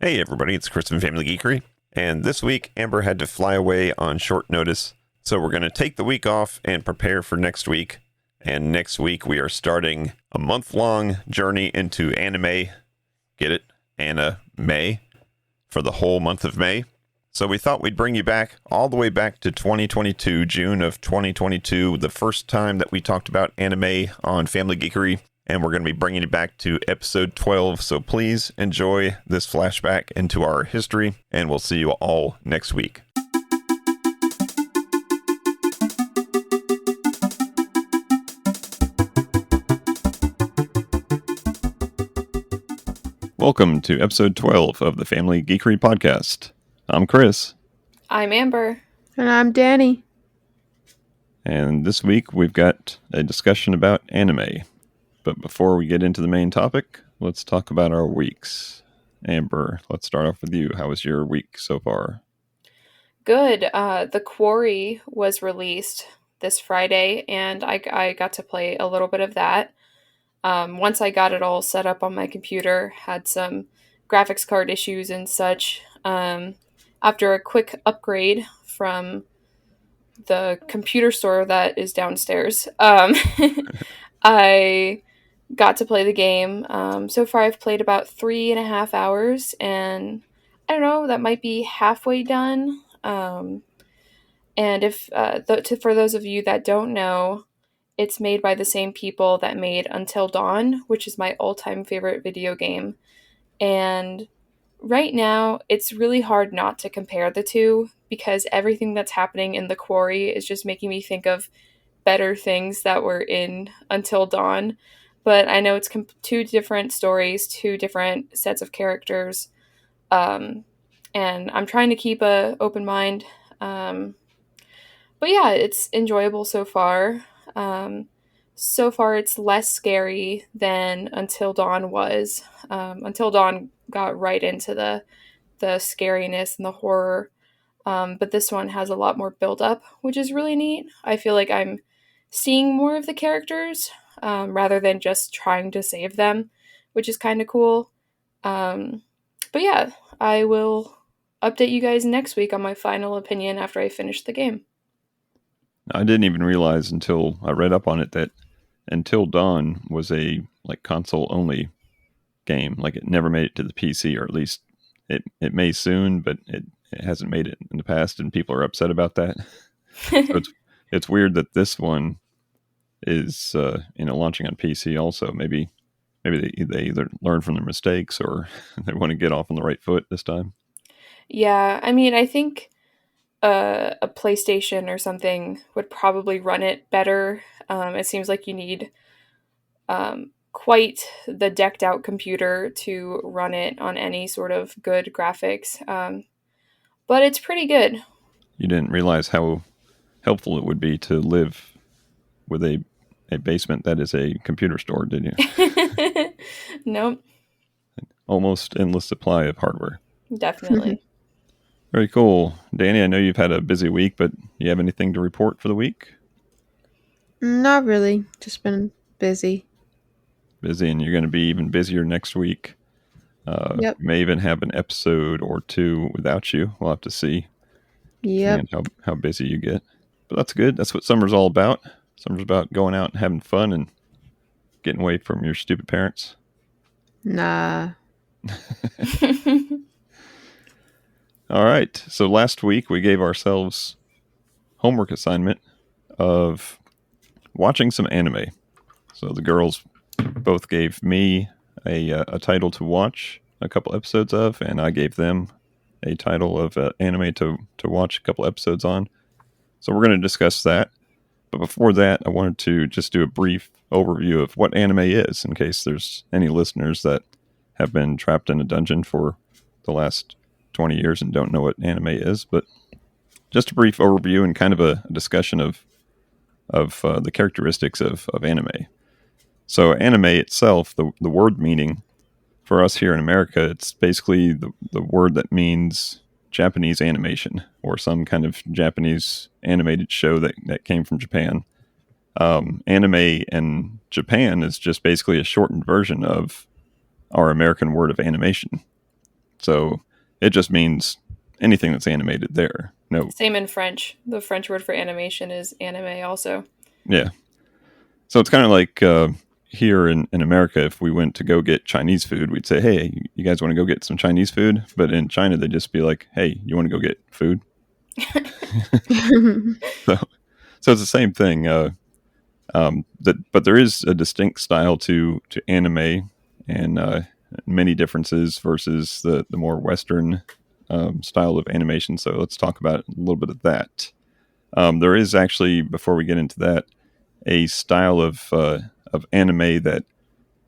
Hey everybody, it's Chris from Family Geekery, and this week Amber had to fly away on short notice, so we're going to take the week off and prepare for next week. And next week we are starting a month-long journey into anime. Get it? Anna-May for the whole month of May. So we thought we'd bring you back all the way back to 2022, June of 2022, the first time that we talked about anime on Family Geekery. And we're going to be bringing it back to episode 12. So please enjoy this flashback into our history, and we'll see you all next week. Welcome to episode 12 of the Family Geekery podcast. I'm Chris. I'm Amber. And I'm Danny. And this week we've got a discussion about anime. But before we get into the main topic, let's talk about our weeks. Amber, let's start off with you. How was your week so far? Good. The Quarry was released this Friday, and I got to play a little bit of that. Once I got it all set up on my computer, had some graphics card issues and such. After a quick upgrade from the computer store that is downstairs, I got to play the game. So far I've played about 3.5 hours, and I don't know, that might be halfway done. And if for those of you that don't know, it's made by the same people that made Until Dawn, which is my all-time favorite video game. And right now, it's really hard not to compare the two, because everything that's happening in The Quarry is just making me think of better things that were in Until Dawn. But I know it's two different stories, two different sets of characters, and I'm trying to keep an open mind. But yeah, it's enjoyable so far. So far, it's less scary than Until Dawn was. Until Dawn got right into the scariness and the horror, but this one has a lot more build-up, which is really neat. I feel like I'm seeing more of the characters, rather than just trying to save them, which is kind of cool. But yeah, I will update you guys next week on my final opinion after I finish the game. I didn't even realize until I read up on it that Until Dawn was a console only game. Like, it never made it to the PC, or at least it may soon, but it hasn't made it in the past, and people are upset about that. So it's weird that this one is launching on PC also. Maybe they either learn from their mistakes, or they want to get off on the right foot this time. Yeah, I mean, I think a PlayStation or something would probably run it better. It seems like you need quite the decked out computer to run it on any sort of good graphics. But it's pretty good. You didn't realize how helpful it would be to live with a basement that is a computer store, did you? Nope. Almost endless supply of hardware. Definitely. Very cool. Danny, I know you've had a busy week, but you have anything to report for the week? Not really. Just been busy. Busy, and you're going to be even busier next week. Yep. May even have an episode or two without you. We'll have to see. Yep. And how busy you get. But that's good. That's what summer's all about. Summer's about going out and having fun and getting away from your stupid parents. Nah. All right. So last week we gave ourselves homework assignment of watching some anime. So the girls both gave me a title to watch a couple episodes of, and I gave them a title of anime to watch a couple episodes on. So we're going to discuss that. But before that, I wanted to just do a brief overview of what anime is, in case there's any listeners that have been trapped in a dungeon for the last 20 years and don't know what anime is. But just a brief overview and kind of a discussion of the characteristics of anime. So anime itself, the word meaning for us here in America, it's basically the word that means Japanese animation, or some kind of Japanese animated show that came from Japan. Anime in Japan is just basically a shortened version of our American word of animation. So it just means anything that's animated there. No. Same in French. The French word for animation is anime also. Yeah. So it's kind of like here in America, if we went to go get Chinese food, we'd say, hey, you guys want to go get some Chinese food? But in China, they'd just be like, hey, you want to go get food? So it's the same thing. But there is a distinct style to anime, and many differences versus the more Western style of animation. So let's talk about a little bit of that. There is actually, before we get into that, a style of anime that,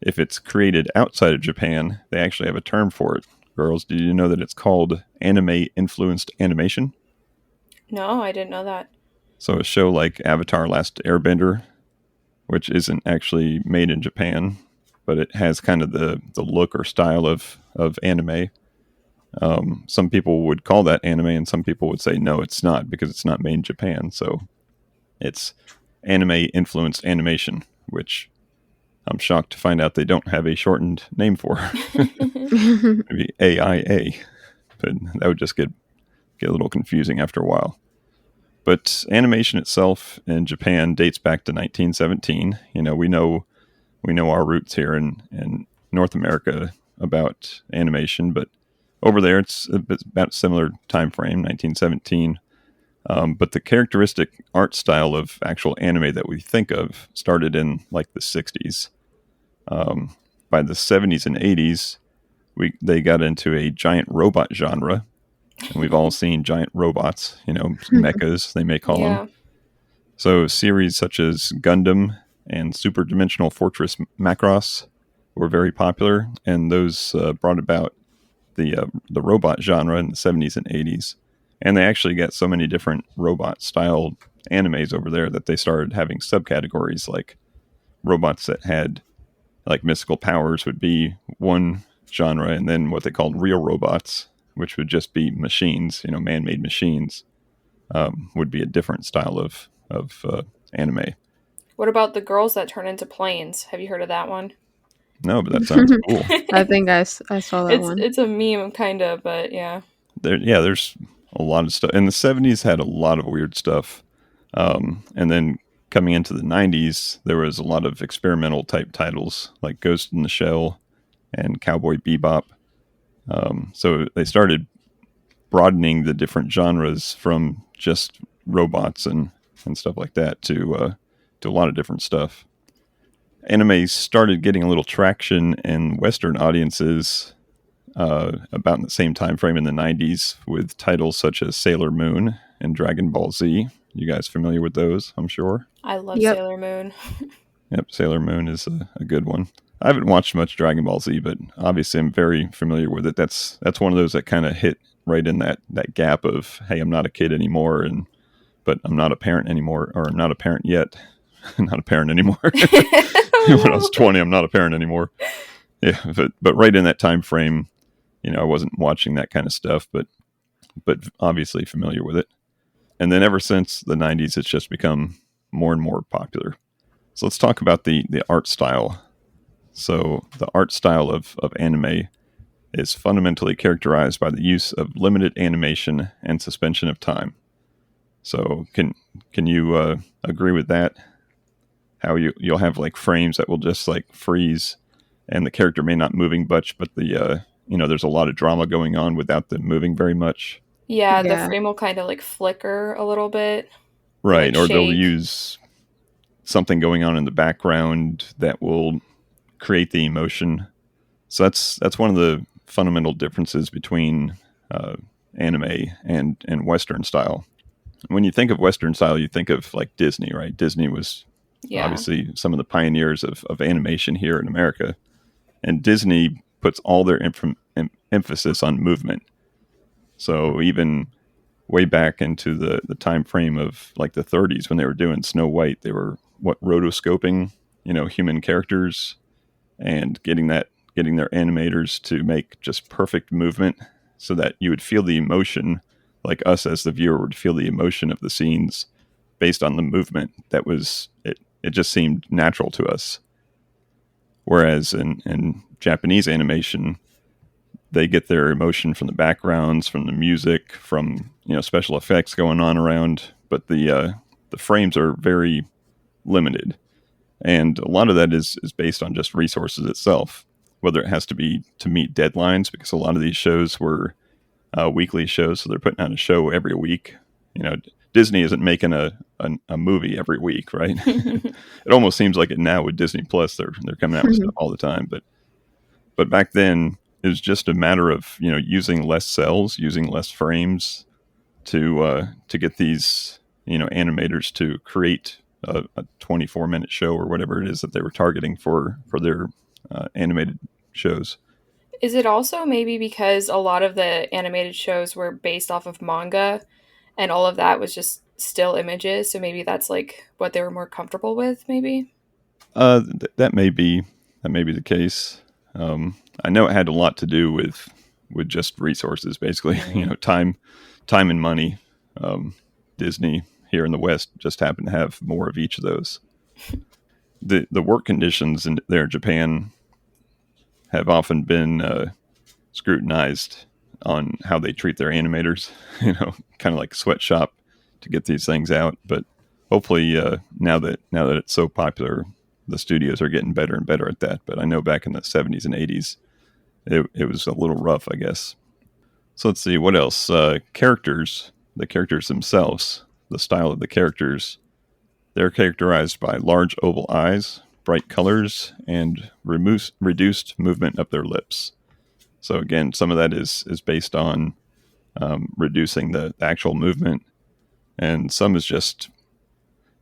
if it's created outside of Japan, they actually have a term for it. Girls, did you know that it's called anime influenced animation? No, I didn't know that. So a show like Avatar: Last Airbender, which isn't actually made in Japan, but it has kind of the look or style of anime. Some people would call that anime, and some people would say no, it's not, because it's not made in Japan. So it's anime influenced animation, which I'm shocked to find out they don't have a shortened name for. Maybe AIA, but that would just get a little confusing after a while. But animation itself in Japan dates back to 1917. We know our roots here in North America about animation, but over there it's about a similar time frame, 1917. But the characteristic art style of actual anime that we think of started in like the 60s. By the 70s and 80s, they got into a giant robot genre, and we've all seen giant robots, mechas, they may call them. So series such as Gundam and Super Dimensional Fortress Macross were very popular, and those brought about the robot genre in the 70s and 80s. And they actually got so many different robot-style animes over there that they started having subcategories, like robots that had like mystical powers would be one genre, and then what they called real robots, which would just be machines, man-made machines, would be a different style of anime. What about the girls that turn into planes? Have you heard of that one? No, but that sounds cool. I think I saw that one. It's a meme, kind of, but yeah. There's a lot of stuff. In the 70s had a lot of weird stuff. And then coming into the 90s, there was a lot of experimental type titles like Ghost in the Shell and Cowboy Bebop. So they started broadening the different genres from just robots and stuff like that to a lot of different stuff. Anime started getting a little traction in Western audiences about in the same time frame in the 90s with titles such as Sailor Moon and Dragon Ball Z. You guys familiar with those, I'm sure? I love Sailor Moon. Yep, Sailor Moon is a good one. I haven't watched much Dragon Ball Z, but obviously I'm very familiar with it. That's one of those that kind of hit right in that gap of, hey, I'm not a kid anymore, but I'm not a parent anymore, or I'm not a parent yet. Not a parent anymore. When I was 20, I'm not a parent anymore. Yeah, but right in that time frame, I wasn't watching that kind of stuff, but obviously familiar with it. And then ever since the 90s, it's just become more and more popular. So let's talk about the art style. So the art style of anime is fundamentally characterized by the use of limited animation and suspension of time. So can you agree with that? How you'll have like frames that will just like freeze, and the character may not moving much, but the there's a lot of drama going on without them moving very much. Yeah, the frame will kind of like flicker a little bit. Right, or shake. they'll use something going on in the background that will create the emotion. So that's one of the fundamental differences between anime and Western style. When you think of Western style, you think of like Disney, right? Disney was obviously some of the pioneers of animation here in America. And Disney puts all their emphasis on movement. So even way back into the time frame of like the 30s when they were doing Snow White, they were rotoscoping, human characters and getting their animators to make just perfect movement so that you would feel the emotion, like us as the viewer would feel the emotion of the scenes based on the movement that was it. It just seemed natural to us. Whereas in Japanese animation, they get their emotion from the backgrounds, from the music, from special effects going on around. But the frames are very limited, and a lot of that is based on just resources itself. Whether it has to be to meet deadlines, because a lot of these shows were weekly shows, so they're putting out a show every week. Disney isn't making a movie every week, right? It almost seems like it now with Disney Plus. They're coming out with stuff all the time, but back then it was just a matter of using less cells, using less frames to get these animators to create a 24-minute show or whatever it is that they were targeting for their animated shows. Is it also maybe because a lot of the animated shows were based off of manga and all of that was just still images, so maybe that's like what they were more comfortable with, maybe? That may be the case. I know it had a lot to do with just resources, basically. Time and money. Disney here in the West just happened to have more of each of those. The work conditions there in Japan have often been scrutinized on how they treat their animators. Kind of like a sweatshop to get these things out. But hopefully, now that it's so popular, the studios are getting better and better at that. But I know back in the 70s and 80s, it was a little rough, I guess. So let's see, what else? Characters, the characters themselves, the style of the characters, they're characterized by large oval eyes, bright colors, and reduced movement of their lips. So again, some of that is based on reducing the actual movement, and some is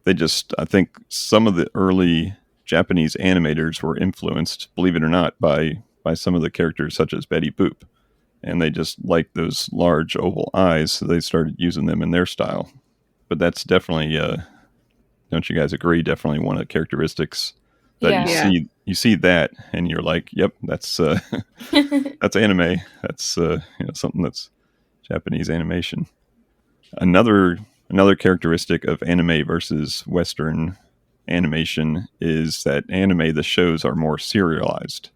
I think some of the early Japanese animators were influenced, believe it or not, by some of the characters such as Betty Boop. And they just liked those large oval eyes, so they started using them in their style. But that's definitely, don't you guys agree? Definitely one of the characteristics that you see that, and you're like, yep, that's that's anime. That's something that's Japanese animation. Another characteristic of anime versus Western animation is that anime, the shows are more serialized.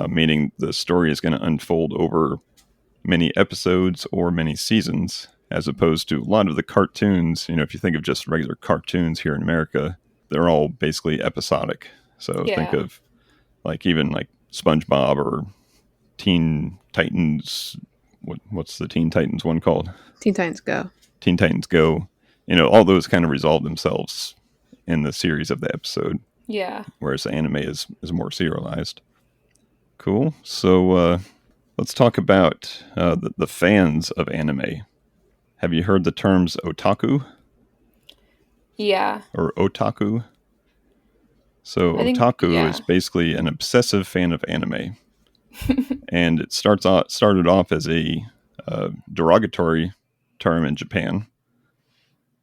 Meaning the story is going to unfold over many episodes or many seasons, as opposed to a lot of the cartoons. If you think of just regular cartoons here in America, they're all basically episodic. So think of even SpongeBob or Teen Titans. What's the Teen Titans one called? Teen Titans Go. Teen Titans Go. All those kind of resolve themselves in the series of the episode. Yeah. Whereas anime is more serialized. Cool. So let's talk about the fans of anime. Have you heard the terms otaku? Yeah. Or otaku? So otaku is basically an obsessive fan of anime. And it started off as a derogatory term in Japan.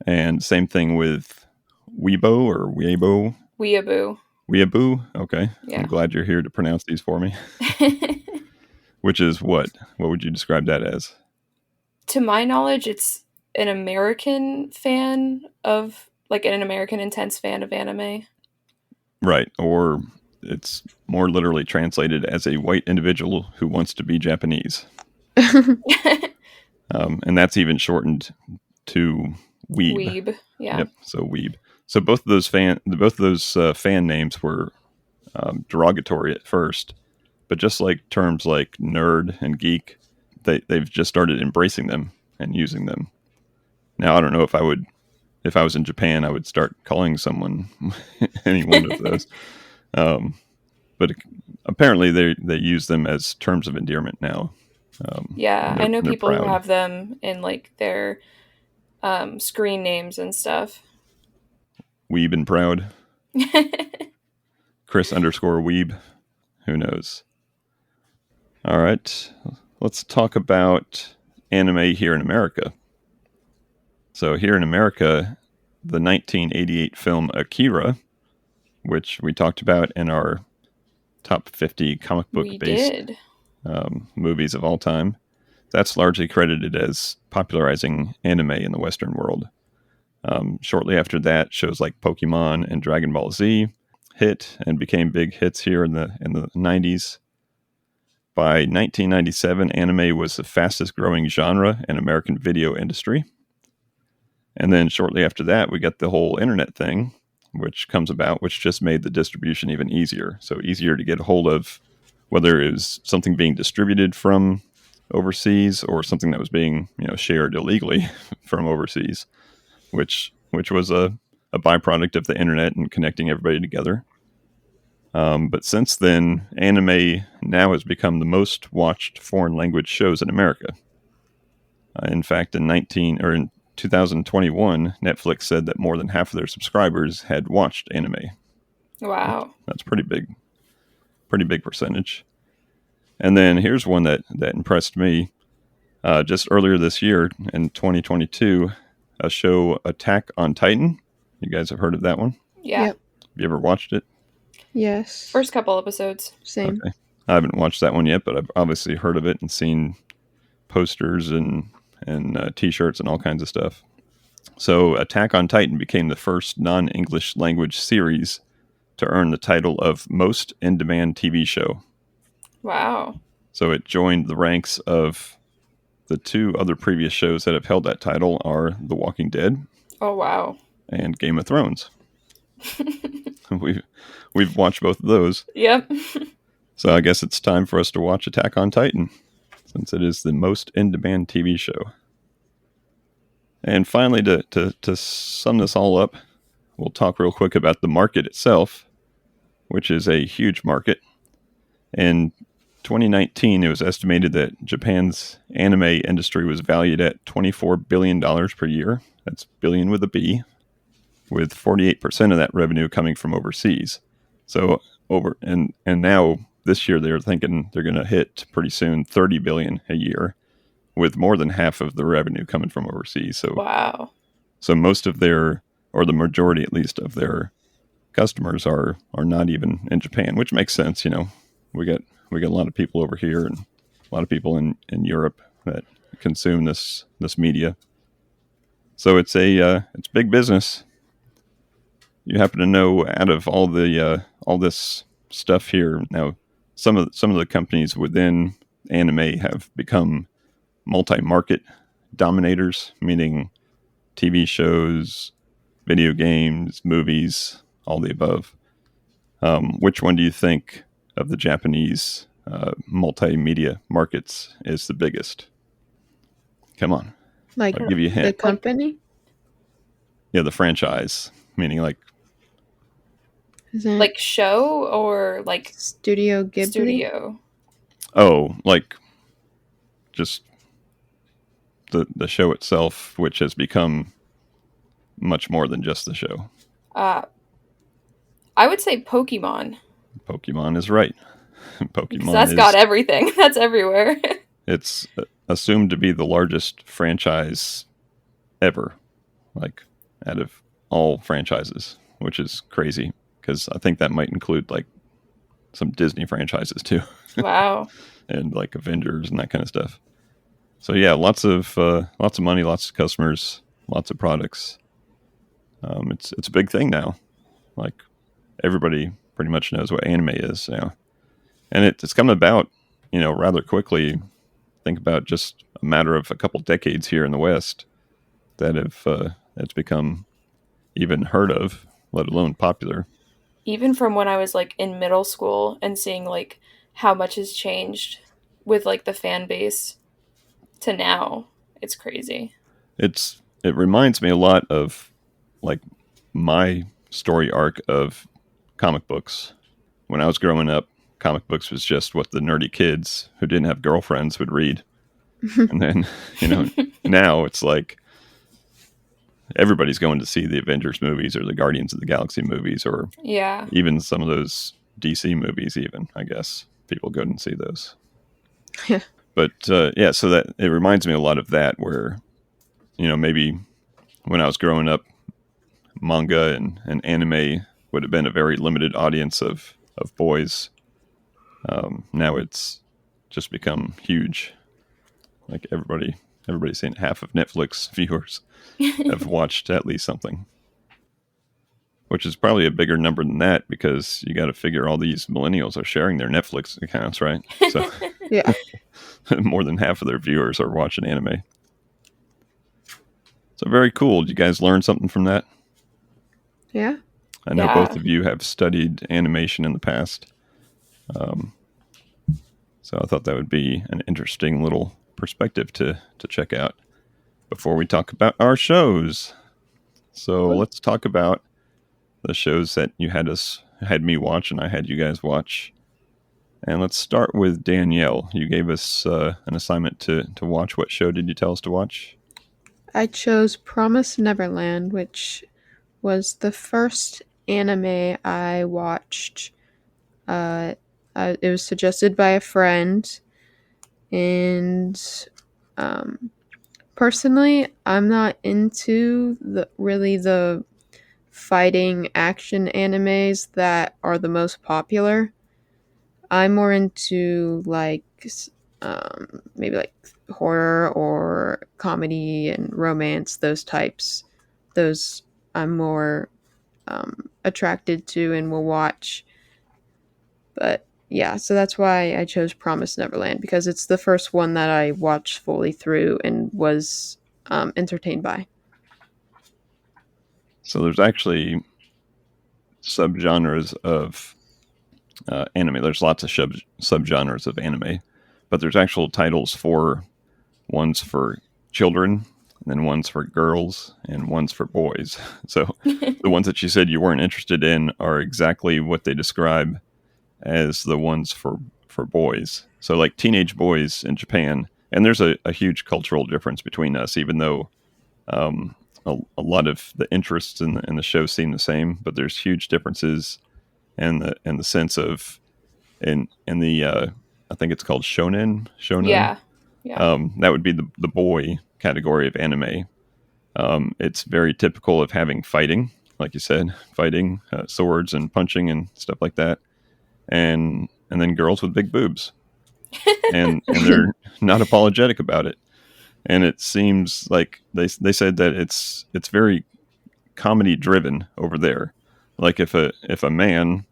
And same thing with weebo or weebo. Weeaboo. Weeaboo? Okay. Yeah. I'm glad you're here to pronounce these for me. Which is what? What would you describe that as? To my knowledge, it's an American fan of, an American intense fan of anime. Right. Or it's more literally translated as a white individual who wants to be Japanese. And that's even shortened to weeb. Weeb, yeah. Yep. So weeb. So both of those fan names were derogatory at first, but just like terms like nerd and geek, they've just started embracing them and using them. Now I don't know if I was in Japan, I would start calling someone any one of those. But apparently they use them as terms of endearment now. I know people who have them in their screen names and stuff. Weeb and proud. Chris _Weeb. Who knows? All right. Let's talk about anime here in America. So here in America, the 1988 film Akira, which we talked about in our top 50 comic book-based movies of all time, that's largely credited as popularizing anime in the Western world. Shortly after that, shows like Pokemon and Dragon Ball Z hit and became big hits here in the 90s. By 1997, anime was the fastest growing genre in American video industry. And then shortly after that, we got the whole internet thing, which comes about, which just made the distribution even easier. So easier to get a hold of, whether it was something being distributed from overseas or something that was being shared illegally from overseas, which was a byproduct of the internet and connecting everybody together. But since then, anime now has become the most watched foreign language shows in America. In fact, in 2021, Netflix said that more than half of their subscribers had watched anime. Wow. That's pretty big percentage. And then here's one that impressed me. Just earlier this year, in 2022, a show, Attack on Titan. You guys have heard of that one? Yeah. Yep. Have you ever watched it? Yes. First couple episodes. Same. Okay. I haven't watched that one yet, but I've obviously heard of it and seen posters and T-shirts and all kinds of stuff. So Attack on Titan became the first non-English language series to earn the title of Most In-Demand TV Show. Wow. So it joined the ranks of the two other previous shows that have held that title are The Walking Dead. Oh, wow. And Game of Thrones. We've watched both of those. Yep. So I guess it's time for us to watch Attack on Titan, since it is the most in-demand TV show. And finally, to sum this all up, we'll talk real quick about the market itself, which is a huge market. In 2019, it was estimated that Japan's anime industry was valued at $24 billion per year. That's billion with a B, with 48% of that revenue coming from overseas. So and now this year they're thinking they're going to hit pretty soon 30 billion a year, with more than half of the revenue coming from overseas. So wow. So most of their, or the majority at least of their customers are not even in Japan, which makes sense. We got a lot of people over here and a lot of people in Europe that consume this media. So it's big business. You happen to know, out of all this stuff here now, some of the companies within anime have become multi-market dominators, meaning TV shows, video games, movies, all the above. Which one do you think of the Japanese multimedia markets is the biggest? Come on. Like I'll give you a hint. the company? Yeah, the franchise, meaning like like show or like Studio Ghibli? Studio. Oh, like just the show itself, which has become much more than just the show. I would say Pokemon. Pokemon is right. Pokemon that's got everything. That's everywhere. It's assumed to be the largest franchise ever, like out of all franchises, which is crazy because I think that might include like some Disney franchises too. Wow. And like Avengers and that kind of stuff. So yeah, lots of money, lots of customers, lots of products. It's a big thing now. Like everybody pretty much knows what anime is now, and it's come about, rather quickly. Think about just a matter of a couple decades here in the West that have it's become even heard of, let alone popular. Even from when I was like in middle school and seeing like how much has changed with like the fan base to now, it's crazy. It reminds me a lot of like my story arc of comic books. When I was growing up, comic books was just what the nerdy kids who didn't have girlfriends would read. And then, now it's like everybody's going to see the Avengers movies or the Guardians of the Galaxy movies, or even some of those DC movies, even, I guess. People go and see those. Yeah. But, so that it reminds me a lot of that, where, maybe when I was growing up, manga and anime would have been a very limited audience of boys. Now it's just become huge. Like everybody's saying half of Netflix viewers have watched at least something, which is probably a bigger number than that because you got to figure all these millennials are sharing their Netflix accounts, right? So Yeah. More than half of their viewers are watching anime. So very cool. Did you guys learn something from that? Yeah. I know Yeah. both of you have studied animation in the past. So I thought that would be an interesting little perspective to check out before we talk about our shows. So let's talk about the shows that you had me watch and I had you guys watch. And let's start with Danielle. You gave us an assignment to watch. What show did you tell us to watch? I chose Promise Neverland, which was the first anime I watched. It was suggested by a friend, and um, personally, I'm not into the fighting action animes that are the most popular. I'm more into maybe like horror or comedy and romance, those types. Those I'm more attracted to and will watch. But yeah, so that's why I chose Promise Neverland, because it's the first one that I watched fully through and was entertained by. So there's actually subgenres of anime. There's lots of subgenres of anime, but there's actual titles for ones for children, and then ones for girls, and ones for boys. So the ones that you said you weren't interested in are exactly what they describe as the ones for boys. So like teenage boys in Japan, and there's a huge cultural difference between us, even though a lot of the interests in the show seem the same, but there's huge differences in the sense of in the I think it's called shonen. Yeah. Yeah. That would be the boy category of anime. It's very typical of having fighting, like you said, fighting, swords and punching and stuff like that, and then girls with big boobs, and they're not apologetic about it. And it seems like they said that it's very comedy driven over there. Like if a man,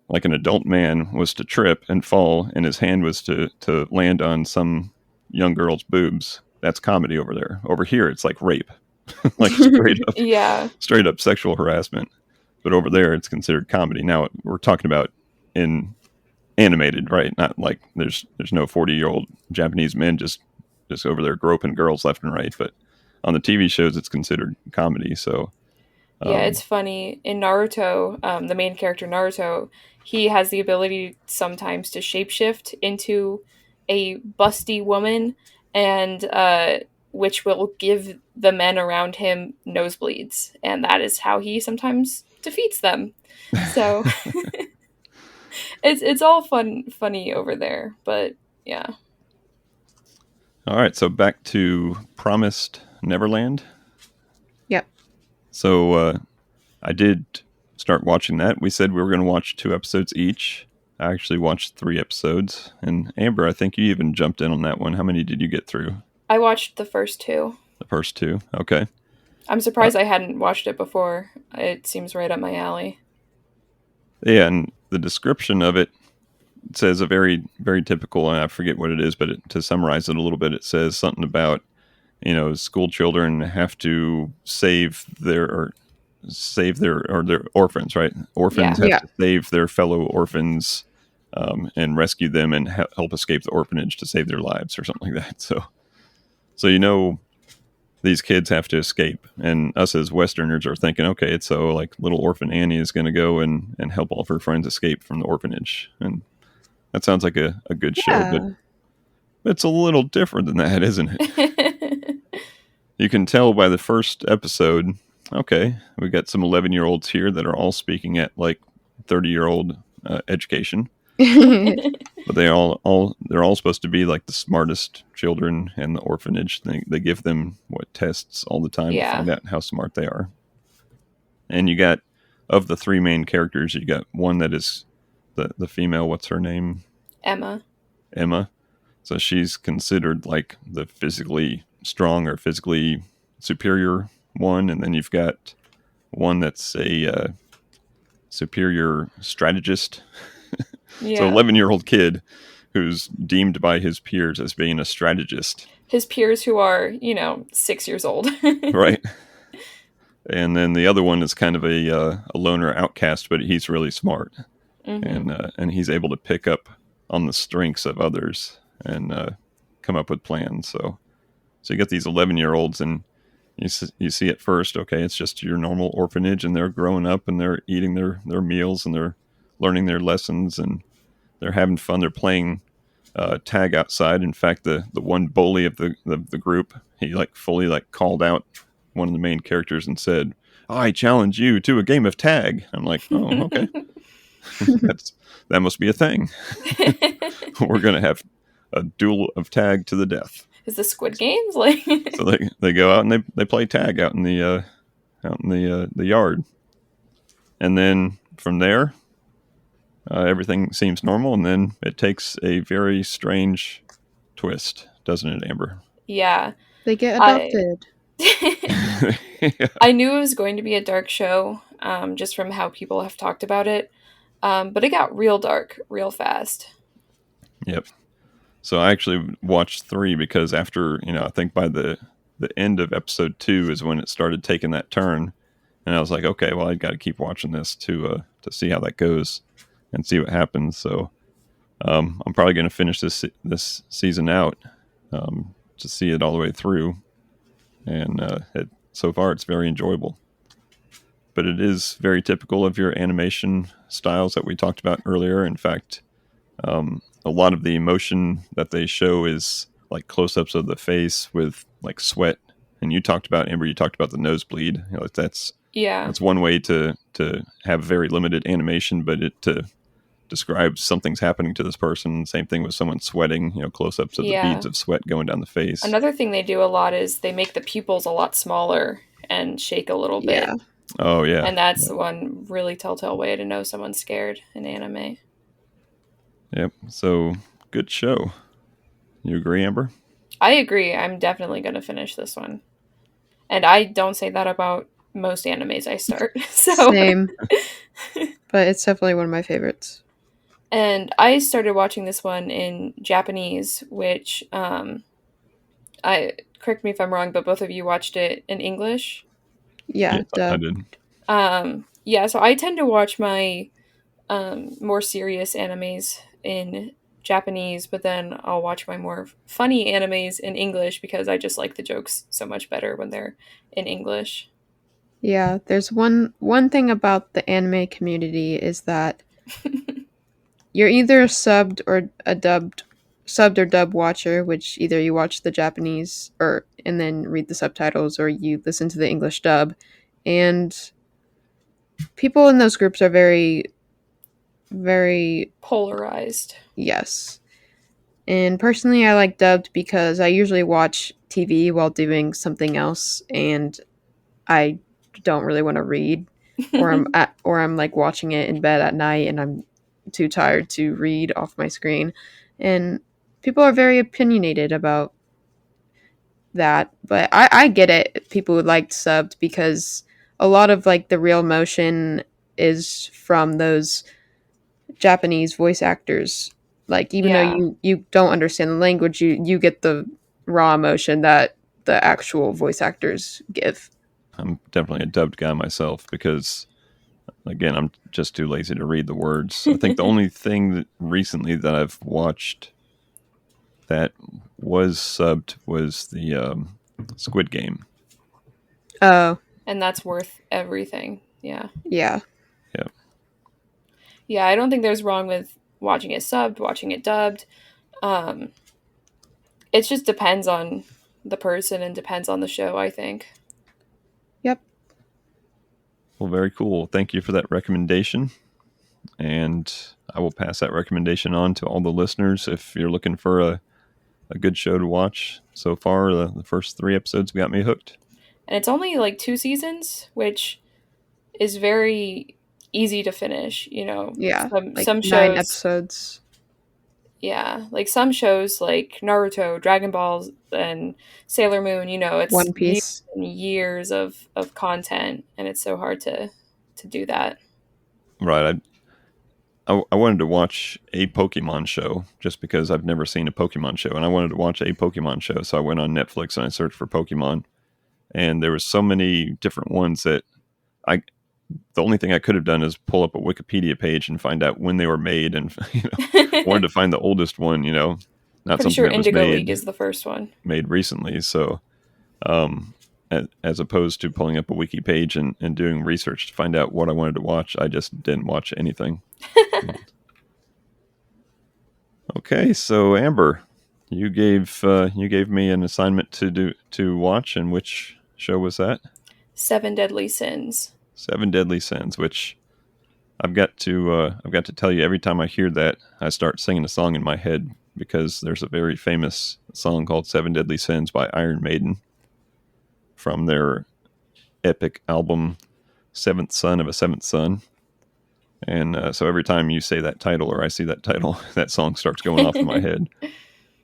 like an adult man, was to trip and fall and his hand was to land on some young girl's boobs, that's comedy over there. Over here it's like rape. Like Yeah. straight up sexual harassment. But over there it's considered comedy. Now we're talking about in animated, right? Not like there's no 40-year-old Japanese men just over there groping girls left and right, but on the TV shows it's considered comedy. So Yeah, it's funny. In Naruto, the main character Naruto, he has the ability sometimes to shapeshift into a busty woman, and which will give the men around him nosebleeds, and that is how he sometimes defeats them. So it's all funny over there, but yeah. all right, so back to Promised Neverland. Yep. So I did start watching that. We said we were going to watch 2 episodes each. I actually watched 3 episodes. And Amber, I think you even jumped in on that one. How many did you get through? I watched the first 2. The first 2? Okay. I'm surprised I hadn't watched it before. It seems right up my alley. Yeah, and the description of it says a very, very typical, and I forget what it is, but to summarize it a little bit, it says something about, school children have to save their orphans, right? Orphans Yeah. have to save their fellow orphans and rescue them and help escape the orphanage to save their lives or something like that. So these kids have to escape, and us as Westerners are thinking, okay, so like little orphan Annie is going to go and help all of her friends escape from the orphanage, and that sounds like a good show, but it's a little different than that, isn't it? You can tell by the first episode, okay, we got some 11-year-olds here that are all speaking at like 30-year-old education, but they're all supposed to be like the smartest children in the orphanage. They give them tests all the time to find out how smart they are. And you got, of the 3 main characters, you got one that is the female. What's her name? Emma. So she's considered like the physically strong or physically superior one, and then you've got one that's a superior strategist. Yeah. So 11-year-old kid who's deemed by his peers as being a strategist, His peers who are, 6 years old. right? And then the other one is kind of a loner outcast, but he's really smart, Mm-hmm. and he's able to pick up on the strengths of others and come up with plans. So you get these 11-year-olds, and you see at first, okay, it's just your normal orphanage, and they're growing up and they're eating their meals and they're learning their lessons and they're having fun. They're playing tag outside. In fact, the one bully of the group, he like fully like called out one of the main characters and said, "I challenge you to a game of tag." I'm like, oh, okay, that must be a thing. We're gonna have a duel of tag to the death. Is the Squid Games like? So they go out and they play tag out in the yard, and then from there, everything seems normal, and then it takes a very strange twist, doesn't it, Amber? Yeah. They get I adopted. Yeah. I knew it was going to be a dark show, just from how people have talked about it. But it got real dark real fast. Yep. So I actually watched 3 because after, I think by the end of episode 2 is when it started taking that turn, and I was like, okay, well, I got to keep watching this to see how that goes and see what happens. So I'm probably going to finish this season out, to see it all the way through, and so far it's very enjoyable. But it is very typical of your animation styles that we talked about earlier. In fact, a lot of the emotion that they show is like close-ups of the face with like sweat. And you talked about, Amber, you talked about the nosebleed. That's Yeah. one way to have very limited animation, but it to describe something's happening to this person. Same thing with someone sweating. Close-ups of the Yeah. beads of sweat going down the face. Another thing they do a lot is they make the pupils a lot smaller and shake a little bit. Yeah. Oh yeah, And that's one really telltale way to know someone's scared in anime. Yep. So good show. You agree, Amber? I agree. I'm definitely going to finish this one. And I don't say that about most animes I start. So Same. But it's definitely one of my favorites. And I started watching this one in Japanese, which I correct me if I'm wrong, but both of you watched it in English. Yeah, I did. Yeah, so I tend to watch my more serious animes in Japanese, but then I'll watch my more funny animes in English because I just like the jokes so much better when they're in English. Yeah, there's one thing about the anime community is that you're either a subbed or dub watcher, which either you watch the Japanese or and then read the subtitles, or you listen to the English dub. And people in those groups are very, very, Polarized. yes. And personally, I like dubbed because I usually watch TV while doing something else, and I don't really want to read, or I'm like watching it in bed at night, and I'm too tired to read off my screen. And people are very opinionated about that, but I get it. People would like subbed because a lot of like the real emotion is from those Japanese voice actors. Like even though Yeah. you don't understand the language, you get the raw emotion that the actual voice actors give. I'm definitely a dubbed guy myself because, again, I'm just too lazy to read the words. I think the only thing that recently that I've watched that was subbed was the Squid Game. Oh, And that's worth everything. Yeah. yeah. Yeah. Yeah, I don't think there's wrong with watching it subbed, watching it dubbed. It just depends on the person and depends on the show, I think. Yep. Well, very cool. Thank you for that recommendation. And I will pass that recommendation on to all the listeners. If you're looking for a good show to watch, so far, the first 3 episodes got me hooked. And it's only like 2 seasons, which is very easy to finish, Yeah. Like some 9 shows, episodes. yeah, like some shows like Naruto, Dragon Balls, and Sailor Moon, it's One years Piece. and years of content, and it's so hard to do that. Right. I wanted to watch a Pokemon show just because I've never seen a Pokemon show, and I wanted to watch a Pokemon show. So I went on Netflix and I searched for Pokemon, and there was so many different ones that I. The only thing I could have done is pull up a Wikipedia page and find out when they were made, and wanted to find the oldest one. Not Pretty something sure that was Indigo League made is the first one. recently. So um, as opposed to pulling up a wiki page and doing research to find out what I wanted to watch, I just didn't watch anything. Okay, so Amber, you gave me an assignment to watch, and which show was that? Seven Deadly Sins. Seven Deadly Sins, which I've got to tell you, every time I hear that, I start singing a song in my head because there's a very famous song called Seven Deadly Sins by Iron Maiden from their epic album Seventh Son of a Seventh Son. And so every time you say that title or I see that title, that song starts going off in my head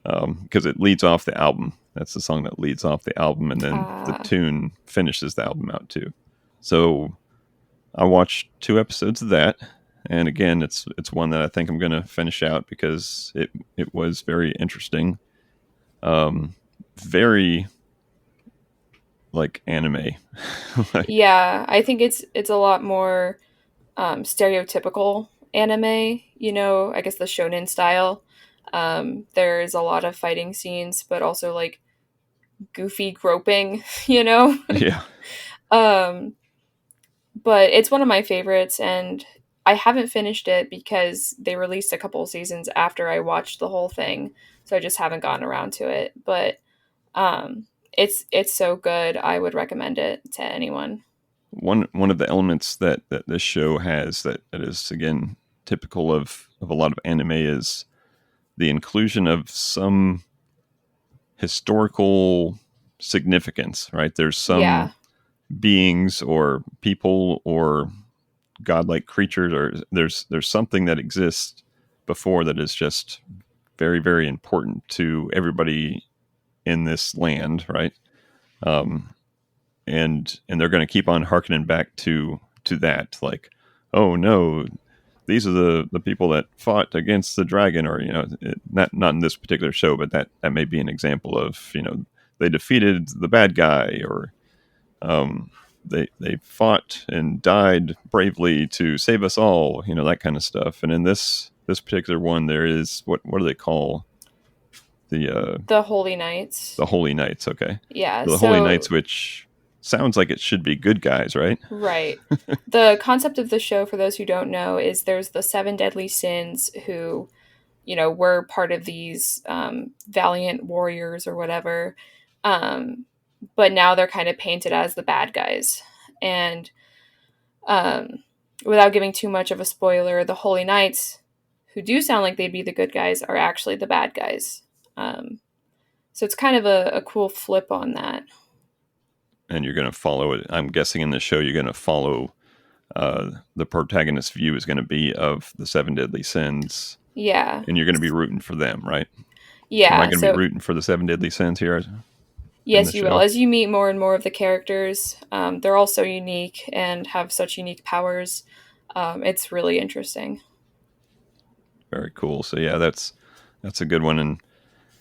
because it leads off the album. That's the song that leads off the album, and then the tune finishes the album out too. So I watched 2 episodes of that, and again, it's one that I think I'm going to finish out because it was very interesting, very like anime. Like, Yeah, I think it's a lot more stereotypical anime. I guess the shonen style. There's a lot of fighting scenes, but also like goofy groping. yeah, um, but it's one of my favorites, and I haven't finished it because they released a couple seasons after I watched the whole thing, so I just haven't gotten around to it. But it's so good. I would recommend it to anyone. one of the elements that this show has that is again typical of a lot of anime is the inclusion of some historical significance. Right, there's Yeah, some beings or people or godlike creatures, or there's something that exists before that is just very very important to everybody in this land, right? um, and they're going to keep on harkening back to that, like, oh no, these are the people that fought against the dragon, or not in this particular show, but that may be an example of, they defeated the bad guy, or um, they fought and died bravely to save us all, that kind of stuff. And in this particular one, there is what do they call the Holy Knights. the Holy Knights? Okay, Yeah, the Holy so Knights, which sounds like it should be good guys, right? right. The concept of the show, for those who don't know, is there's the seven deadly sins who, were part of these valiant warriors or whatever. Um, but now they're kind of painted as the bad guys. And um, without giving too much of a spoiler, the Holy Knights, who do sound like they'd be the good guys, are actually the bad guys. So it's kind of a cool flip on that. And you're going to follow it. I'm guessing in the show you're going to follow the protagonist's view is going to be of the seven deadly sins, Yeah. and you're going to be rooting for them, right? Am I Yeah. going to be So rooting for the seven deadly sins here in the yes, you will. show? As you meet more and more of the characters, they're all so unique and have such unique powers. It's really interesting. Very cool. So yeah, that's a good one. And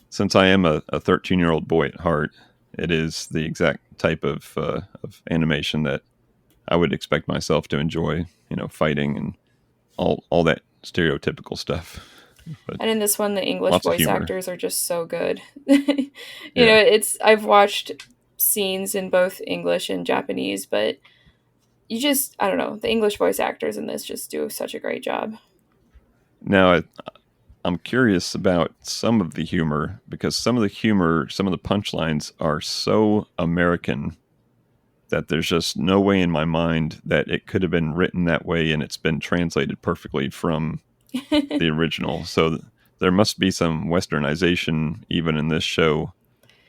since I am a 13-year-old boy at heart, it is the exact type of animation that I would expect myself to enjoy. Fighting and all that stereotypical stuff. But And in this one, the English lots of voice humor. actors are just so good. Yeah. It's I've watched scenes in both English and Japanese, but I don't know, the English voice actors in this just do such a great job. Now I'm curious about some of the humor, because some of the humor, some of the punchlines are so American that there's just no way in my mind that it could have been written that way and it's been translated perfectly from the original. So there must be some westernization even in this show,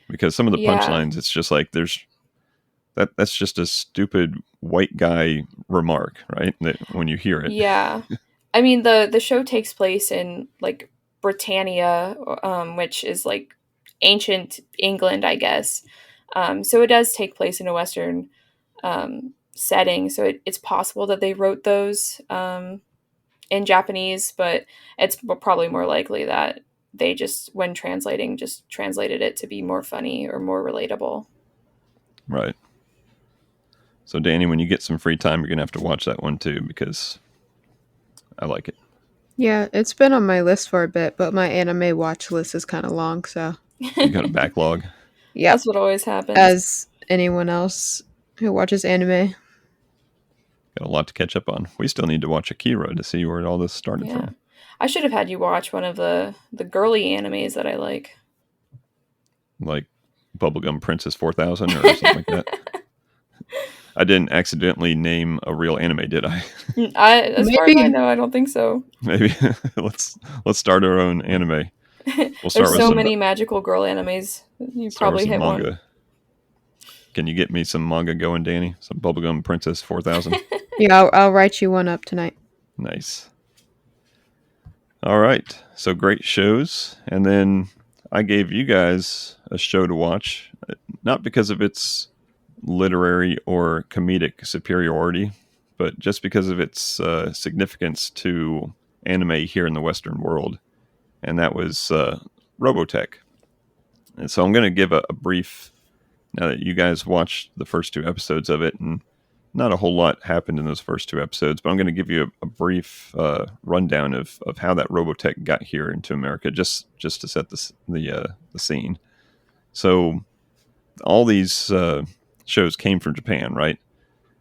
because some of the Yeah. punchlines, it's just like that's just a stupid white guy remark, right? That when you hear it. Yeah. I mean, the show takes place in like Britannia, which is like ancient England, I guess. So it does take place in a Western setting. So it's possible that they wrote those in Japanese, but it's probably more likely that they just, when translating, just translated it to be more funny or more relatable. Right. So, Danny, when you get some free time, you're going to have to watch that one too, because I like it. Yeah, it's been on my list for a bit, but my anime watch list is kind of long, so. You got a backlog. Yep. That's what always happens. As anyone else who watches anime. Got a lot to catch up on. We still need to watch Akira to see where all this started Yeah. from. I should have had you watch one of the girly animes that I like. Like Bubblegum Princess 4000 or something like that. I didn't accidentally name a real anime, did I? As far as I know, I don't think so. Maybe let's start our own anime. We'll start There's with so some, many magical girl animes. You probably hit manga. one. Can you get me some manga going, Danny? Some Bubblegum Princess 4000? Yeah, I'll write you one up tonight. Nice. All right. So great shows. And then I gave you guys a show to watch, not because of its literary or comedic superiority, but just because of its significance to anime here in the Western world. And that was Robotech. And so I'm going to give a brief, now that you guys watched the first 2 episodes of it, and not a whole lot happened in those first 2 episodes, but I'm going to give you a brief rundown of how that Robotech got here into America, just to set the scene. So all these shows came from Japan, right?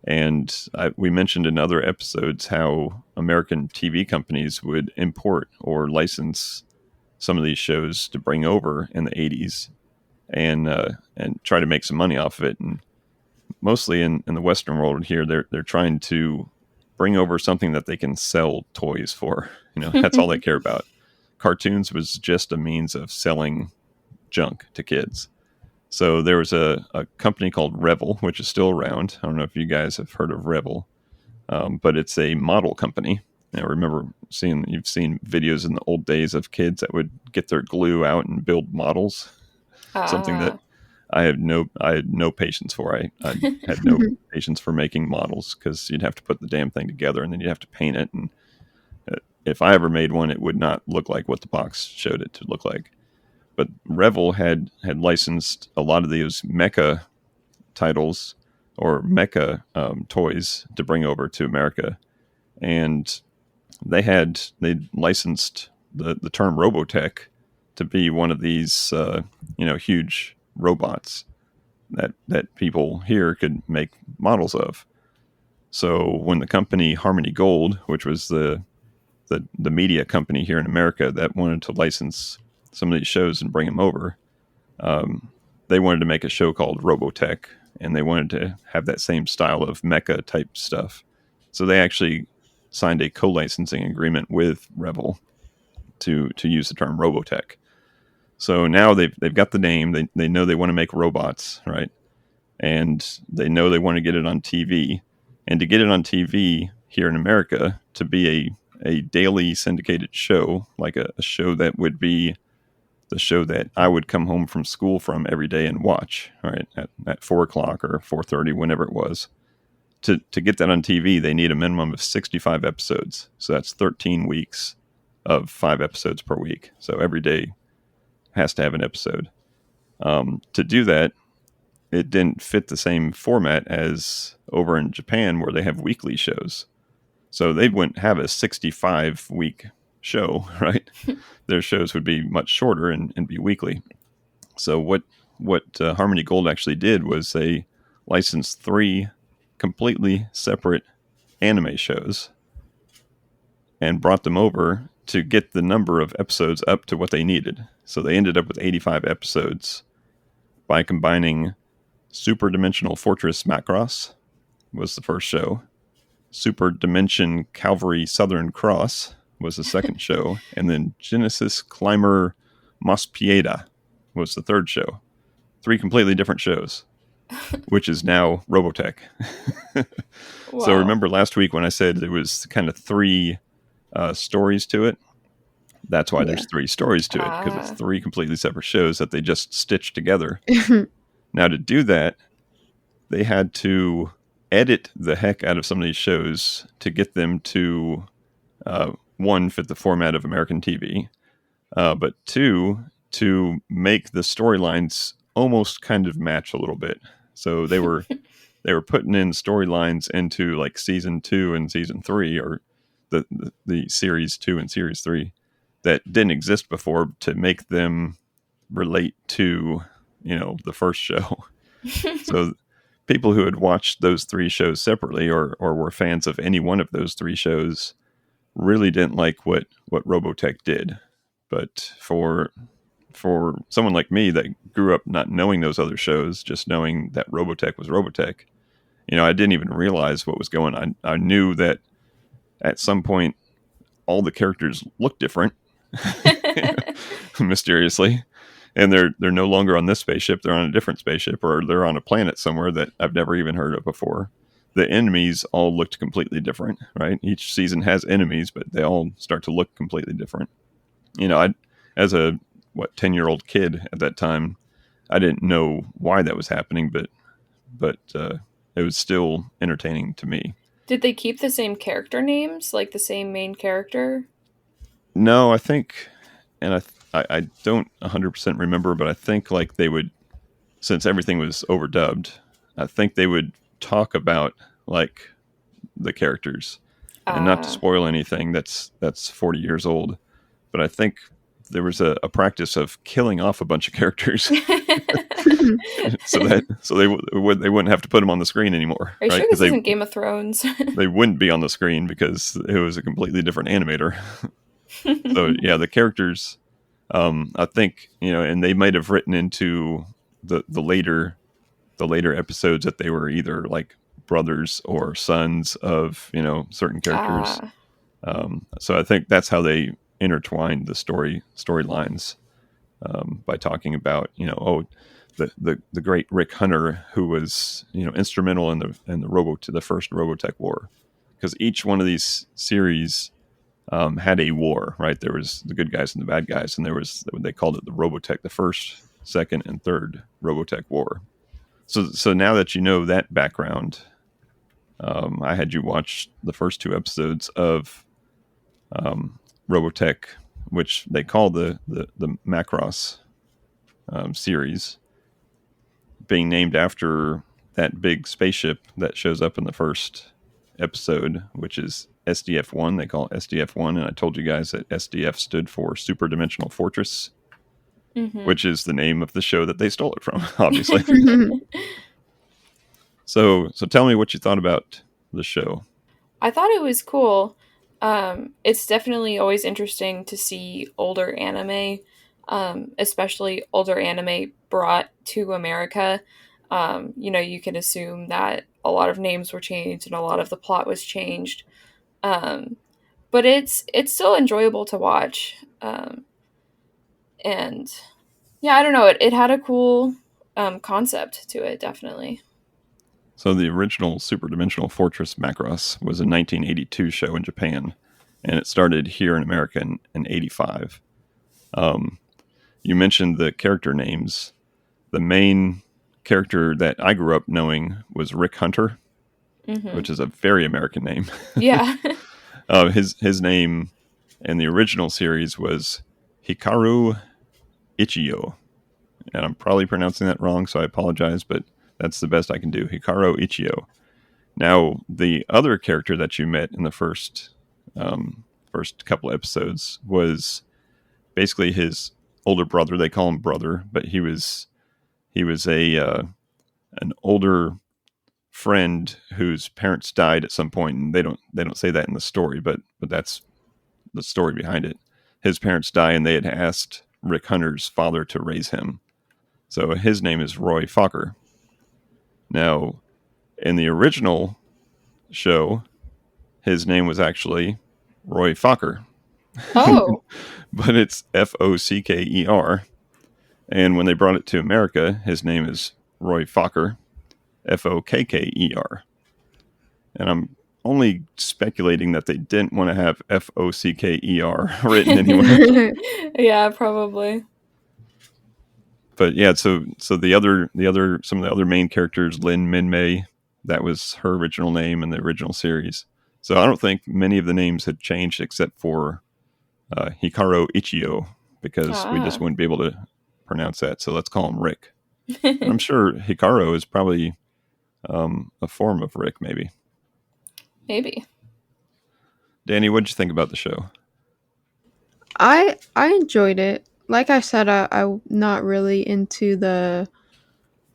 And we mentioned in other episodes how American TV companies would import or license some of these shows to bring over in the 80s and try to make some money off of it. And mostly in the Western world here, they're trying to bring over something that they can sell toys for. That's all they care about. Cartoons was just a means of selling junk to kids. So there was a company called Revel, which is still around. I don't know if you guys have heard of Revel, but it's a model company. I remember you've seen videos in the old days of kids that would get their glue out and build models. Something that I had no patience for. I had no patience for making models because you'd have to put the damn thing together and then you'd have to paint it. And if I ever made one, it would not look like what the box showed it to look like. But Revel had licensed a lot of those mecha titles or mecha toys to bring over to America, and they licensed the term Robotech to be one of these huge robots that people here could make models of. So when the company Harmony Gold, which was the media company here in America that wanted to license some of these shows and bring them over, they wanted to make a show called Robotech, and they wanted to have that same style of mecha type stuff. So they actually signed a co-licensing agreement with Revel to use the term Robotech. So now they've got the name. They know they want to make robots, right? And they know they want to get it on TV. And to get it on TV here in America, to be a daily syndicated show, like a show that would be the show that I would come home from school from every day and watch, right, at 4 o'clock or 4:30, whenever it was. To get that on TV, they need a minimum of 65 episodes. So that's 13 weeks of 5 episodes per week. So every day has to have an episode. To do that, it didn't fit the same format as over in Japan where they have weekly shows. So they wouldn't have a 65-week show, right? Their shows would be much shorter and be weekly. So what Harmony Gold actually did was they licensed 3 completely separate anime shows and brought them over to get the number of episodes up to what they needed. So they ended up with 85 episodes by combining Super Dimensional Fortress Macross was the first show. Super Dimension Calvary Southern Cross was the second show. And then Genesis Climber Mospieda was the third show. 3 completely different shows, which is now Robotech. Wow. So remember last week when I said there was kind of 3 stories to it? That's why there's 3 stories to it, because it's 3 completely separate shows that they just stitched together. Now, to do that, they had to edit the heck out of some of these shows to get them to one, fit the format of American TV, but two, to make the storylines almost kind of match a little bit. So they were putting in storylines into like season 2 and season 3, or the series 2 and series 3, that didn't exist before, to make them relate to, the first show. So people who had watched those 3 shows separately, or were fans of any one of those 3 shows, really didn't like what Robotech did. But for someone like me that grew up not knowing those other shows, just knowing that Robotech was Robotech, I didn't even realize what was going on. I knew that at some point all the characters look different, mysteriously, and they're no longer on this spaceship. They're on a different spaceship, or they're on a planet somewhere that I've never even heard of before. The enemies all looked completely different, right? Each season has enemies, but they all start to look completely different. I, as a 10-year-old kid at that time, I didn't know why that was happening, but it was still entertaining to me. Did they keep the same character names, like the same main character? No, I think, and I don't 100% remember, but I think like they would, since everything was overdubbed, I think they would talk about like the characters, and not to spoil anything that's 40 years old, but I think there was a practice of killing off a bunch of characters, so they wouldn't have to put them on the screen anymore. Are you right? sure this isn't Game of Thrones? They wouldn't be on the screen because it was a completely different animator. So yeah, the characters, I think, and they might have written into the later episodes that they were either like brothers or sons of certain characters. So I think that's how they intertwined the storylines, by talking about the great Rick Hunter, who was instrumental in the first Robotech war, because each one of these series had a war, right? There was the good guys and the bad guys, and there was, they called it the Robotech, the first, second, and third Robotech war. So now that you know that background, I had you watch the first 2 episodes of Robotech, which they call the Macross series, being named after that big spaceship that shows up in the first episode, which is SDF-1. They call it SDF-1, and I told you guys that SDF stood for Super Dimensional Fortress, which is the name of the show that they stole it from, obviously. So tell me what you thought about the show. I thought it was cool. It's definitely always interesting to see older anime, especially older anime brought to America. You can assume that a lot of names were changed and a lot of the plot was changed. But it's still enjoyable to watch. And yeah, I don't know. It had a cool concept to it, definitely. So the original Super Dimensional Fortress Macross was a 1982 show in Japan, and it started here in America in 85. You mentioned the character names. The main character that I grew up knowing was Rick Hunter, which is a very American name. Yeah. His name in the original series was Hikaru Ichiyo, and I'm probably pronouncing that wrong, so I apologize, but that's the best I can do. Hikaru Ichiyo. Now, the other character that you met in the first couple episodes was basically his older brother. They call him brother, but he was an older friend whose parents died at some point, and they don't say that in the story, but that's the story behind it. His parents die, and they had asked Rick Hunter's father to raise him. So his name is Roy Fokker. Now, in the original show, his name was actually Roy Fokker. Oh. But it's Focker. And when they brought it to America, his name is Roy Fokker, Fokker. And I'm only speculating that they didn't want to have Focker written anywhere. Yeah, probably. But yeah, so some of the other main characters, Lin Minmay, that was her original name in the original series. So I don't think many of the names had changed except for Hikaru Ichio, because we just Ah. wouldn't be able to pronounce that. So let's call him Rick. And I'm sure Hikaru is probably a form of Rick, maybe. Maybe. Danny, what did you think about the show? I enjoyed it. Like I said, I'm not really into the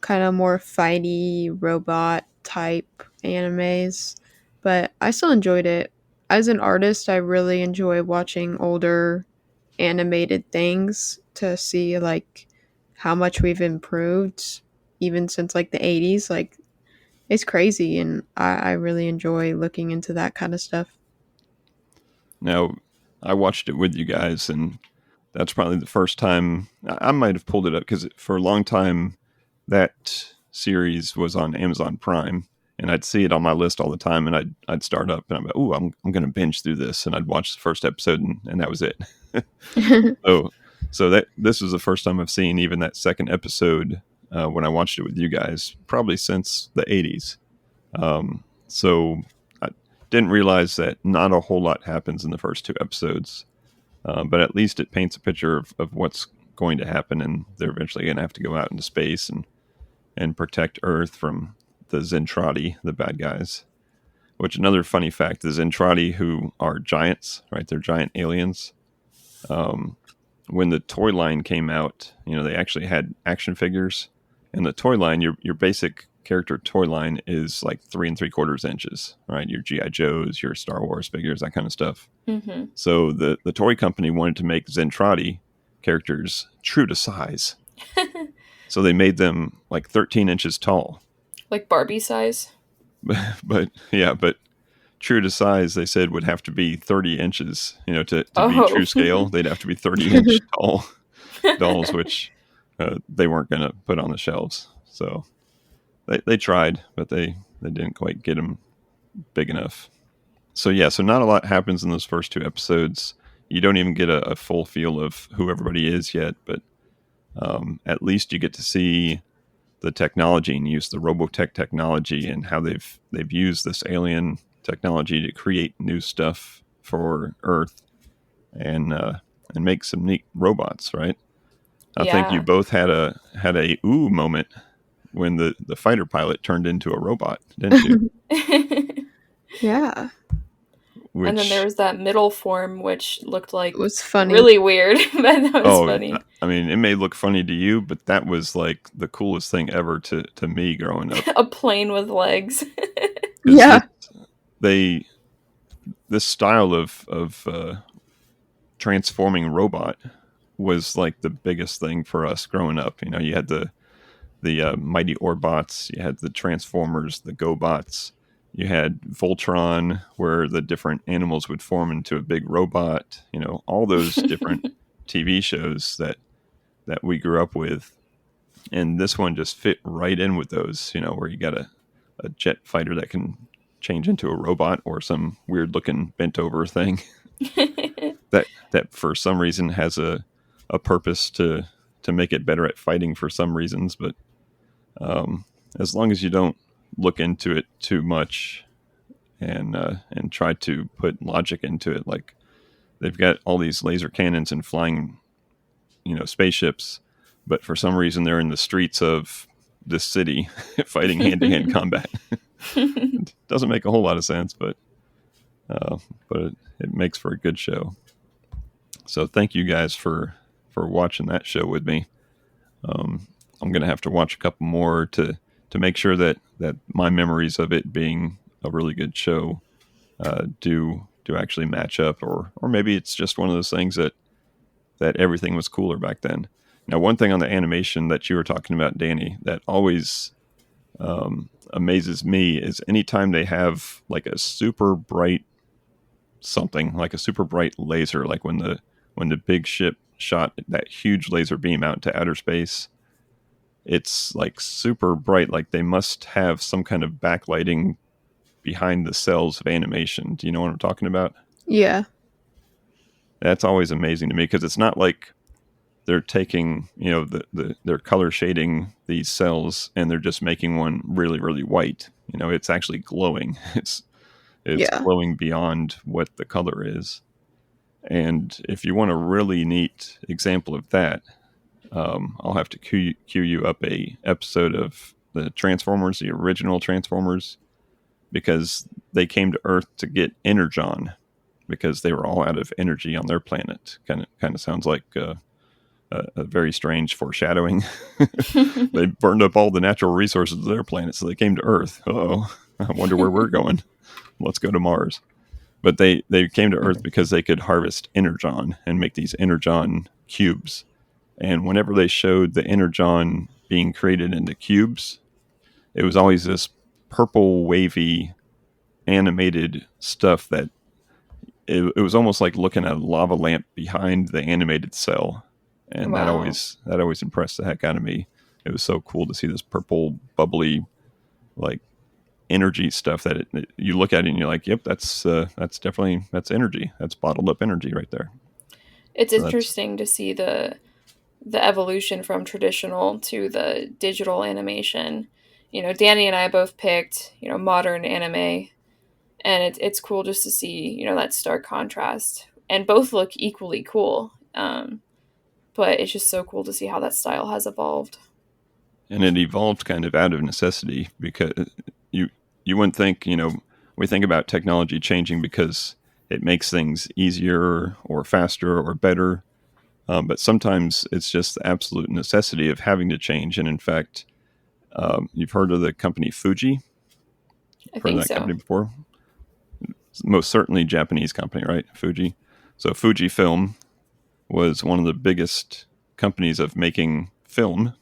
kind of more fighty robot type animes, but I still enjoyed it. As an artist, I really enjoy watching older animated things to see like how much we've improved even since like the 80s. Like it's crazy, and I really enjoy looking into that kind of stuff. Now, I watched it with you guys, and that's probably the first time I might have pulled it up, because for a long time that series was on Amazon Prime, and I'd see it on my list all the time, and I'd start up and I'm like, "Ooh, I'm going to binge through this," and I'd watch the first episode, and that was it. so so that this was the first time I've seen even that second episode when I watched it with you guys, probably since the 80s. So I didn't realize that not a whole lot happens in the first two episodes, but at least it paints a picture of what's going to happen, and they're eventually going to have to go out into space and protect Earth from the Zentradi, the bad guys. Which, another funny fact, the Zentradi, who are giants, right? They're giant aliens. Um, when the toy line came out, they actually had action figures. And the toy line, your basic character toy line is like 3 3/4 inches, right? Your GI Joes, your Star Wars figures, that kind of stuff. Mm-hmm. So the toy company wanted to make Zentradi characters true to size. So they made them like 13 inches tall. Like Barbie size? But true to size, they said, would have to be 30 inches, to be Oh. true scale. They'd have to be 30-inch tall dolls, which they weren't going to put on the shelves. So they tried, but they didn't quite get them big enough. So yeah, so not a lot happens in those first two episodes. You don't even get a full feel of who everybody is yet, but at least you get to see the technology and use the Robotech technology, and how they've used this alien technology to create new stuff for Earth, and make some neat robots, right? I think you Yeah. both had a ooh moment when the fighter pilot turned into a robot, didn't you? Yeah, And then there Which, was that middle form, which looked it like was funny. really weird, but that was oh, funny. I mean, it may look funny to you, but that was like the coolest thing ever to me growing up. A plane with legs. Because Yeah. this style of transforming robot was like the biggest thing for us growing up. You had the Mighty Orbots, you had the Transformers, the GoBots, you had Voltron, where the different animals would form into a big robot. All those different TV shows that we grew up with, and this one just fit right in with those. Where you got a jet fighter that can change into a robot, or some weird looking bent over thing that for some reason has a purpose to make it better at fighting for some reasons. But as long as you don't look into it too much, and try to put logic into it, like they've got all these laser cannons and flying spaceships, but for some reason they're in the streets of this city fighting hand-to-hand combat. It doesn't make a whole lot of sense, but it makes for a good show. So thank you guys for watching that show with me. I'm gonna have to watch a couple more to make sure that my memories of it being a really good show do actually match up, or maybe it's just one of those things that everything was cooler back then. Now, one thing on the animation that you were talking about, Danny, that always amazes me is anytime they have like a super bright something, like a super bright laser, like when the big ship shot that huge laser beam out into outer space. It's like super bright, like they must have some kind of backlighting behind the cells of animation. Do you know what I'm talking about? Yeah. That's always amazing to me, because it's not like they're taking, they're color shading these cells and they're just making one really, really white. It's actually glowing. It's Yeah. glowing beyond what the color is. And if you want a really neat example of that, I'll have to cue you up a episode of the Transformers, the original Transformers, because they came to Earth to get Energon because they were all out of energy on their planet. Kind of sounds like a very strange foreshadowing. They burned up all the natural resources of their planet, so they came to Earth. Uh-oh, I wonder where we're going. Let's go to Mars. But they came to Earth because they could harvest Energon and make these Energon cubes. And whenever they showed the Energon being created into cubes, it was always this purple, wavy, animated stuff that it was almost like looking at a lava lamp behind the animated cell. And that Wow. always impressed the heck out of me. It was so cool to see this purple, bubbly, like energy stuff that you look at it and you're like, yep, that's energy. That's bottled up energy right there. It's interesting to see the evolution from traditional to the digital animation. Danny and I both picked, modern anime, and it's cool just to see, that stark contrast. And both look equally cool. But it's just so cool to see how that style has evolved. And it evolved kind of out of necessity, because you wouldn't think, we think about technology changing because it makes things easier or faster or better. But sometimes it's just the absolute necessity of having to change. And in fact, you've heard of the company Fuji? I think so. Company before? It's most certainly Japanese company, right? Fuji. So Fujifilm was one of the biggest companies of making film.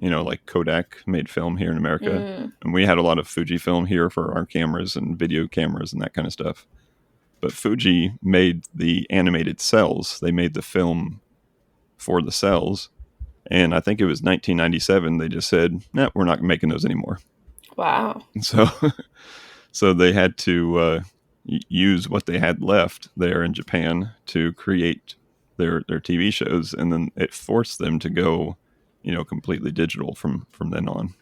Like Kodak made film here in America. And we had a lot of Fujifilm here for our cameras and video cameras and that kind of stuff. But Fuji made the animated cells. They made the film for the cells. And I think it was 1997, they just said, nah, we're not making those anymore. Wow. So they had to use what they had left there in Japan to create their TV shows. And then it forced them to go, completely digital from then on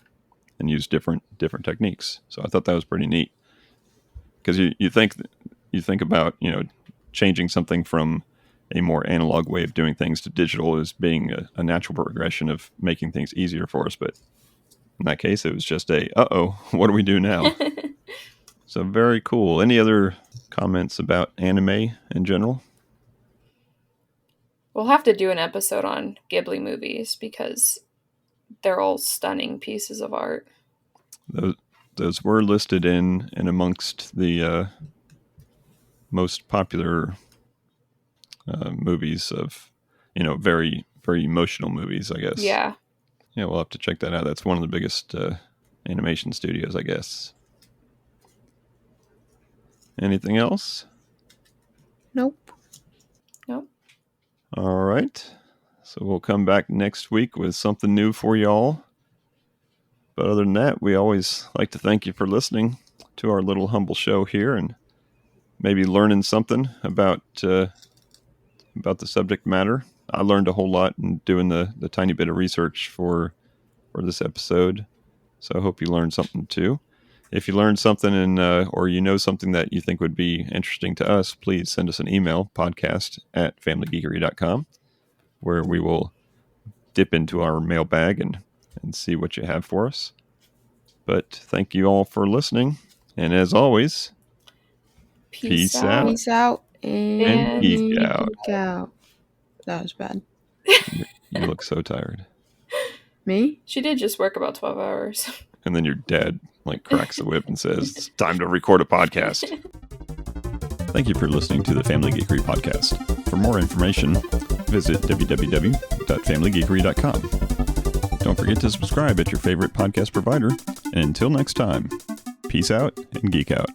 and use different techniques. So I thought that was pretty neat. Because you think about, changing something from a more analog way of doing things to digital as being a natural progression of making things easier for us. But in that case, it was just what do we do now? So very cool. Any other comments about anime in general? We'll have to do an episode on Ghibli movies because they're all stunning pieces of art. Those were listed in and amongst the most popular movies of, very, very emotional movies, I guess. Yeah. Yeah, we'll have to check that out. That's one of the biggest animation studios, I guess. Anything else? Nope. All right. So we'll come back next week with something new for y'all. But other than that, we always like to thank you for listening to our little humble show here and maybe learning something about the subject matter. I learned a whole lot in doing the tiny bit of research for this episode. So I hope you learned something too. If you learned something or something that you think would be interesting to us, please send us an email, podcast@familygeekery.com, where we will dip into our mailbag and see what you have for us. But thank you all for listening. And as always, peace out. Peace out And geek out. geek out. That was bad. You look so tired. Me? She did just work about 12 hours. And then your dad cracks the whip and says, it's time to record a podcast. Thank you for listening to the Family Geekery podcast. For more information, visit www.familygeekery.com. Don't forget to subscribe at your favorite podcast provider. And until next time, peace out and geek out.